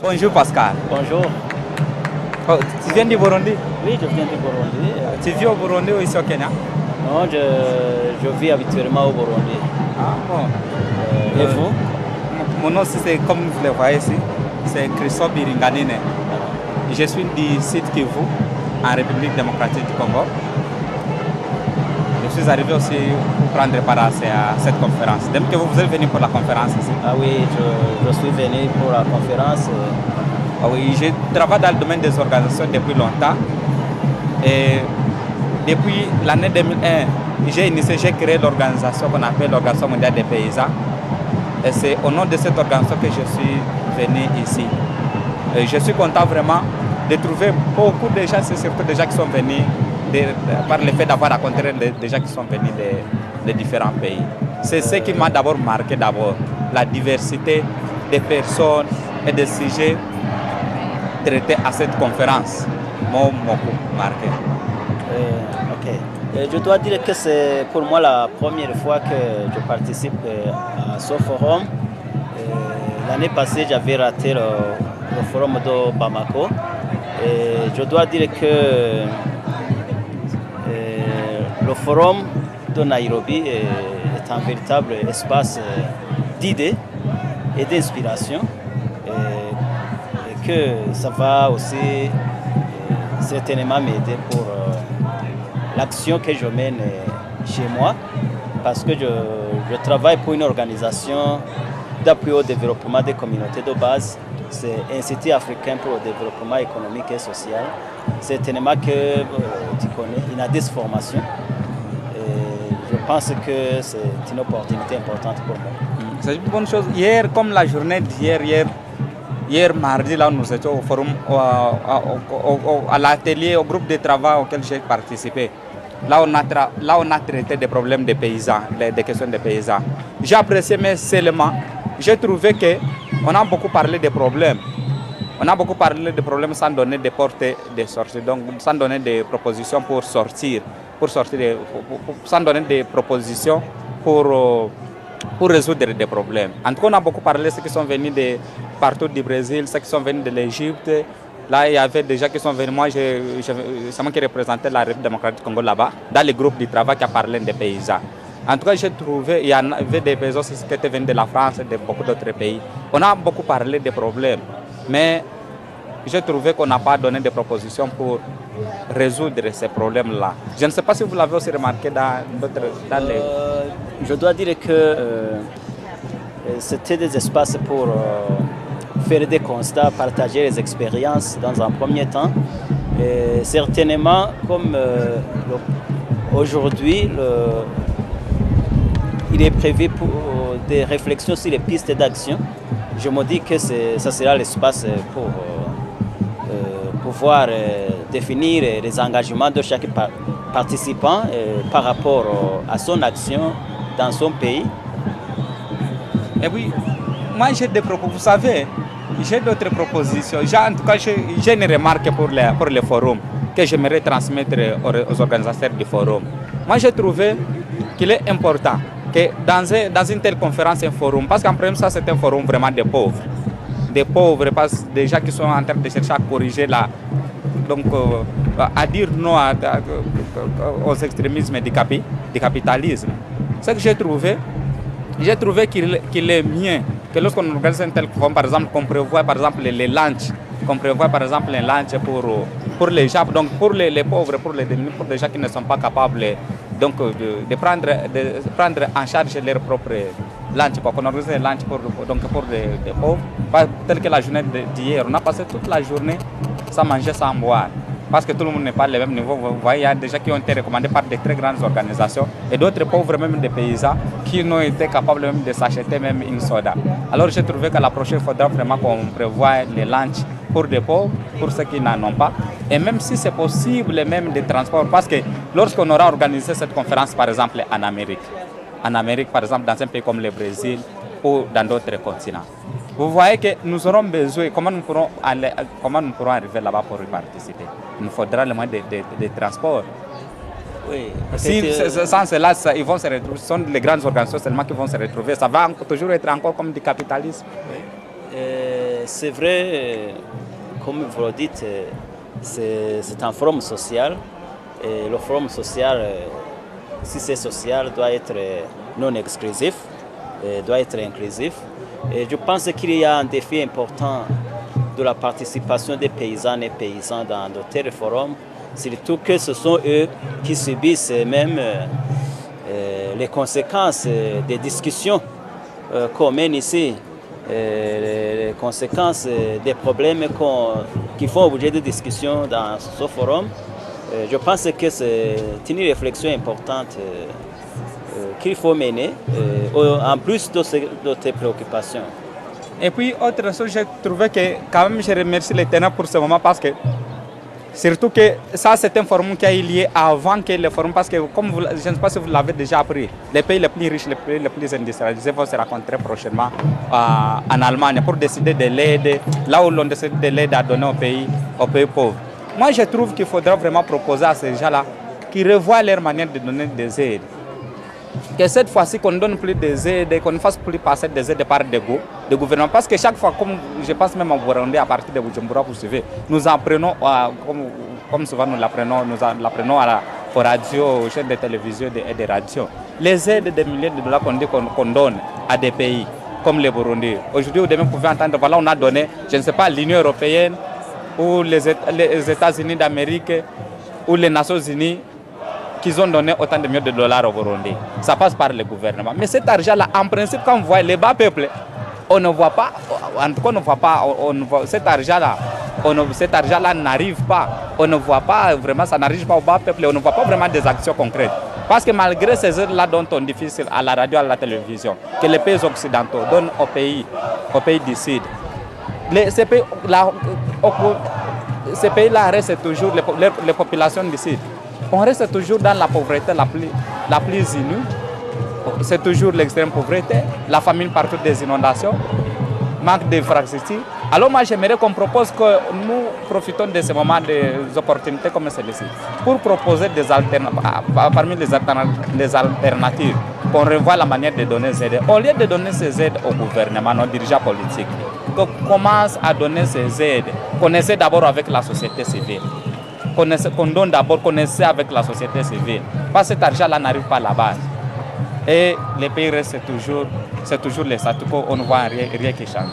Bonjour Pascal. Bonjour. Oh, tu viens du Burundi? Oui, je viens du Burundi. Tu vis au Burundi ou ici au Kenya? Non, je vis habituellement au Burundi. Ah bon. Et vous? Mon nom, c'est comme vous le voyez ici, c'est Christophe Biringanine. Je suis du site Kivu, en République démocratique du Congo. Je suis arrivé aussi pour prendre part à cette conférence. Dès que vous êtes venu pour la conférence ici. Ah oui, je suis venu pour la conférence. Ah oui, je travaille dans le domaine des organisations depuis longtemps. Et depuis l'année 2001, j'ai créé l'organisation qu'on appelle l'Organisation mondiale des paysans. Et c'est au nom de cette organisation que je suis venu ici. Et je suis content vraiment de trouver beaucoup de gens, c'est surtout des gens qui sont venus par le fait d'avoir rencontré des gens qui sont venus de différents pays. C'est ce qui m'a d'abord marqué, la diversité des personnes et des sujets traités à cette conférence. M'ont beaucoup marqué. Ok. Je dois dire que c'est pour moi la première fois que je participe à ce forum. L'année passée, j'avais raté le forum de Bamako. Et je dois dire que le forum de Nairobi est un véritable espace d'idées et d'inspiration. Et que ça va aussi certainement m'aider pour l'action que je mène chez moi, parce que je travaille pour une organisation d'appui au développement des communautés de base. C'est Institut africain pour le développement économique et social. Certainement que tu connais, INADIS Formation. Et je pense que c'est une opportunité importante pour moi. C'est une bonne chose. Hier, comme la journée d'hier, hier mardi, là, nous étions au forum, à l'atelier, au groupe de travail auquel j'ai participé. Là, on a traité des problèmes des paysans, des questions des paysans. J'ai apprécié, mais seulement, j'ai trouvé qu'on a beaucoup parlé des problèmes. On a beaucoup parlé des problèmes sans donner des portées de sortie, donc sans donner des propositions pour sortir, sans donner des propositions pour résoudre des problèmes. En tout cas, on a beaucoup parlé de ceux qui sont venus de partout du Brésil, ceux qui sont venus de l'Égypte. Là, il y avait des gens qui sont venus. Moi, c'est moi qui représentais la République démocratique du Congo là-bas, dans le groupe du travail qui a parlé des paysans. En tout cas, j'ai trouvé, il y avait des paysans qui étaient venus de la France et de beaucoup d'autres pays. On a beaucoup parlé des problèmes, mais j'ai trouvé qu'on n'a pas donné de propositions pour résoudre ces problèmes-là. Je ne sais pas si vous l'avez aussi remarqué dans les... Je dois dire que c'était des espaces pour faire des constats, partager les expériences dans un premier temps. Et certainement, comme aujourd'hui, il est prévu pour des réflexions sur les pistes d'action, je me dis que ça sera l'espace pour pouvoir définir les engagements de chaque participant par rapport à son action dans son pays. Et oui, moi j'ai des propos, vous savez, j'ai d'autres propositions. En tout cas, j'ai une remarque pour le forum que j'aimerais transmettre aux organisateurs du forum. Moi j'ai trouvé qu'il est important que dans une telle conférence, un forum, parce qu'en premier ça c'est un forum vraiment des pauvres, des gens qui sont en train de chercher à corriger donc à dire non aux extrémismes du capitalisme. Ce que j'ai trouvé qu'il est mieux que lorsqu'on organise un tel forum, par exemple, qu'on prévoit par exemple les lunchs, pour les gens, donc pour les pauvres, pour les gens qui ne sont pas capables donc, de prendre en charge leur propre lunch, qu'on organise un lunch pour les pauvres, tel que la journée d'hier. On a passé toute la journée sans manger, sans boire, parce que tout le monde n'est pas au même niveau. Vous voyez, il y a des gens qui ont été recommandés par de très grandes organisations et d'autres pauvres, même des paysans, qui n'ont été capables même de s'acheter même une soda. Alors j'ai trouvé qu'à la prochaine, il faudra vraiment qu'on prévoie les lunchs pour des pauvres, pour ceux qui n'en ont pas, et même si c'est possible, même des transports, parce que lorsqu'on aura organisé cette conférence, par exemple en Amérique, par exemple dans un pays comme le Brésil ou dans d'autres continents, vous voyez que nous aurons besoin, comment nous pourrons arriver là-bas pour y participer? Il nous faudra le moyen de transport. Oui, sans cela, ils vont se retrouver, ce sont les grandes organisations seulement qui vont se retrouver. Ça va toujours être encore comme du capitalisme. Oui. C'est vrai, comme vous le dites, c'est un forum social. Et le forum social, si c'est social, doit être non exclusif, doit être inclusif. Et je pense qu'il y a un défi important de la participation des paysannes et paysans dans de tels forums, surtout que ce sont eux qui subissent même les conséquences des discussions qu'on mène ici, les conséquences des problèmes qui font objet de discussion dans ce forum. Je pense que c'est une réflexion importante qu'il faut mener, en plus de tes préoccupations. Et puis, autre chose, j'ai trouvé que quand même, je remercie les tenants pour ce moment parce que, surtout que ça, c'est un forum qui a eu lieu avant que le forum, parce que, comme vous, je ne sais pas si vous l'avez déjà appris, les pays les plus riches, les pays les plus industrialisés vont se rencontrer prochainement en Allemagne pour décider de l'aide, là où l'on décide de l'aide à donner aux pays pauvres. Moi, je trouve qu'il faudra vraiment proposer à ces gens-là qui revoient leur manière de donner des aides. Que cette fois-ci, qu'on ne donne plus des aides, qu'on ne fasse plus passer des aides par des gouvernements. Parce que chaque fois, comme je pense même en Burundi, à partir de Bujumbura, vous suivez, nous en prenons, comme souvent nous l'apprenons aux radios, aux chaînes de télévision et des radios. Les aides de milliers de dollars qu'on donne à des pays comme le Burundi. Aujourd'hui, vous pouvez entendre, voilà, on a donné, je ne sais pas, l'Union européenne, ou les États-Unis d'Amérique, ou les Nations Unies, qu'ils ont donné autant de millions de dollars au Burundi. Ça passe par le gouvernement. Mais cet argent-là, en principe, quand on voit les bas peuples, on ne voit pas, en tout cas, on ne voit pas, cet argent-là n'arrive pas. On ne voit pas vraiment, ça n'arrive pas au bas peuple, on ne voit pas vraiment des actions concrètes. Parce que malgré ces aides-là dont on difficile à la radio, à la télévision, que les pays occidentaux donnent aux pays du Sud, ces pays-là restent toujours, les populations du Sud, on reste toujours dans la pauvreté la plus inouïe. C'est toujours l'extrême pauvreté, la famine partout, des inondations, manque d'infrastructures. Alors moi j'aimerais qu'on propose que nous profitons de ce moment, des opportunités comme celle-ci, pour proposer parmi les alternatives, qu'on revoie la manière de donner ces aides. Au lieu de donner ces aides au gouvernement, aux dirigeants politiques, qu'on commence à donner ces aides, qu'on essaie d'abord avec la société civile. Qu'on donne d'abord, qu'on essaie avec la société civile. Parce que cet argent-là n'arrive pas à la base. Et les pays restent toujours les statu quo, on ne voit rien qui change.